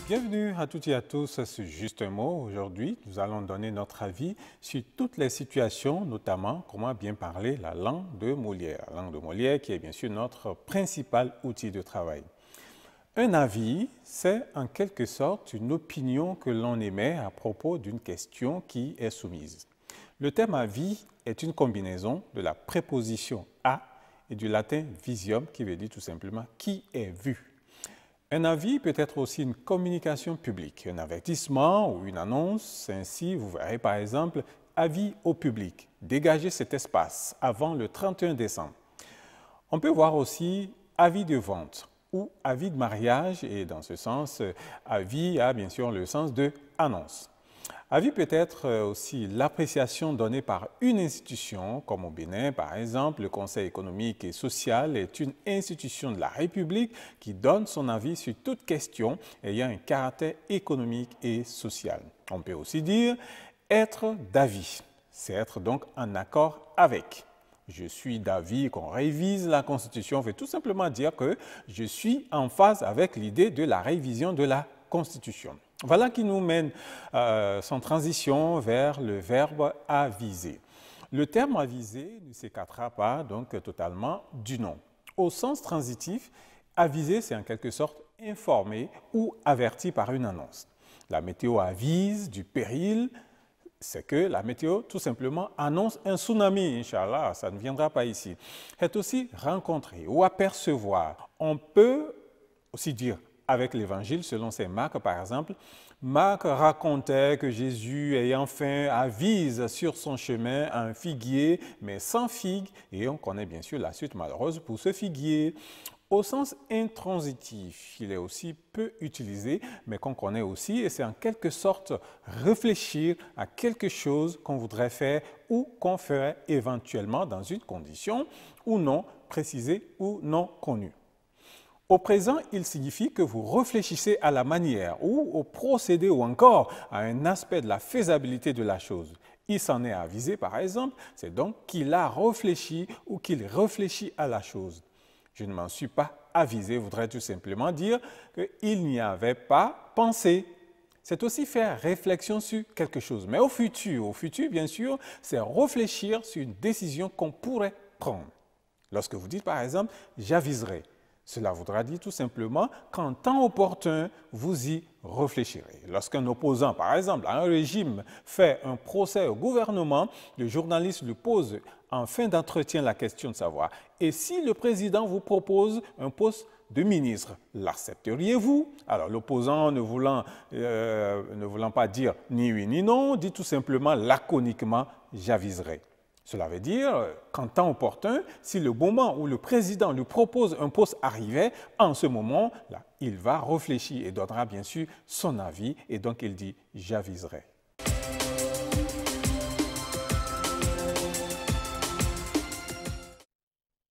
Bienvenue à toutes et à tous, c'est juste un mot. Aujourd'hui, nous allons donner notre avis sur toutes les situations, notamment comment bien parler la langue de Molière. La langue de Molière qui est bien sûr notre principal outil de travail. Un avis, c'est en quelque sorte une opinion que l'on émet à propos d'une question qui est soumise. Le terme avis est une combinaison de la préposition à et du latin visium qui veut dire tout simplement qui est vu. Un avis peut être aussi une communication publique, un avertissement ou une annonce. Ainsi, vous verrez par exemple avis au public, dégagez cet espace avant le 31 décembre. On peut voir aussi avis de vente ou avis de mariage et dans ce sens, avis a bien sûr le sens de annonce. Avis peut être aussi l'appréciation donnée par une institution, comme au Bénin par exemple, le Conseil économique et social est une institution de la République qui donne son avis sur toute question ayant un caractère économique et social. On peut aussi dire être d'avis, c'est être donc en accord avec. Je suis d'avis qu'on révise la Constitution veut tout simplement dire que je suis en phase avec l'idée de la révision de la Constitution. Voilà qui nous mène sans transition vers le verbe aviser. Le terme aviser ne s'écartera pas donc totalement du nom. Au sens transitif, aviser, c'est en quelque sorte informer ou averti par une annonce. La météo avise du péril, c'est que la météo tout simplement annonce un tsunami, Inch'Allah, ça ne viendra pas ici. C'est aussi rencontrer ou apercevoir. On peut aussi dire avec l'Évangile, selon saint Marc par exemple, Marc racontait que Jésus, ayant faim, avise sur son chemin un figuier, mais sans figue, et on connaît bien sûr la suite malheureuse pour ce figuier. Au sens intransitif, il est aussi peu utilisé, mais qu'on connaît aussi, et c'est en quelque sorte réfléchir à quelque chose qu'on voudrait faire ou qu'on ferait éventuellement dans une condition ou non précisée ou non connue. Au présent, il signifie que vous réfléchissez à la manière ou au procédé ou encore à un aspect de la faisabilité de la chose. Il s'en est avisé, par exemple, c'est donc qu'il a réfléchi ou qu'il réfléchit à la chose. Je ne m'en suis pas avisé, voudrait tout simplement dire qu'il n'y avait pas pensé. C'est aussi faire réflexion sur quelque chose. Mais au futur, bien sûr, c'est réfléchir sur une décision qu'on pourrait prendre. Lorsque vous dites, par exemple, j'aviserai, cela voudra dire tout simplement qu'en temps opportun, vous y réfléchirez. Lorsqu'un opposant, par exemple, à un régime, fait un procès au gouvernement, le journaliste lui pose en fin d'entretien la question de savoir « Et si le président vous propose un poste de ministre, l'accepteriez-vous » Alors l'opposant ne voulant pas dire ni oui ni non, dit tout simplement laconiquement « j'aviserai ». Cela veut dire qu'en temps opportun, si le moment où le président lui propose un poste arrivait, en ce moment-là, il va réfléchir et donnera bien sûr son avis et donc il dit « j'aviserai ».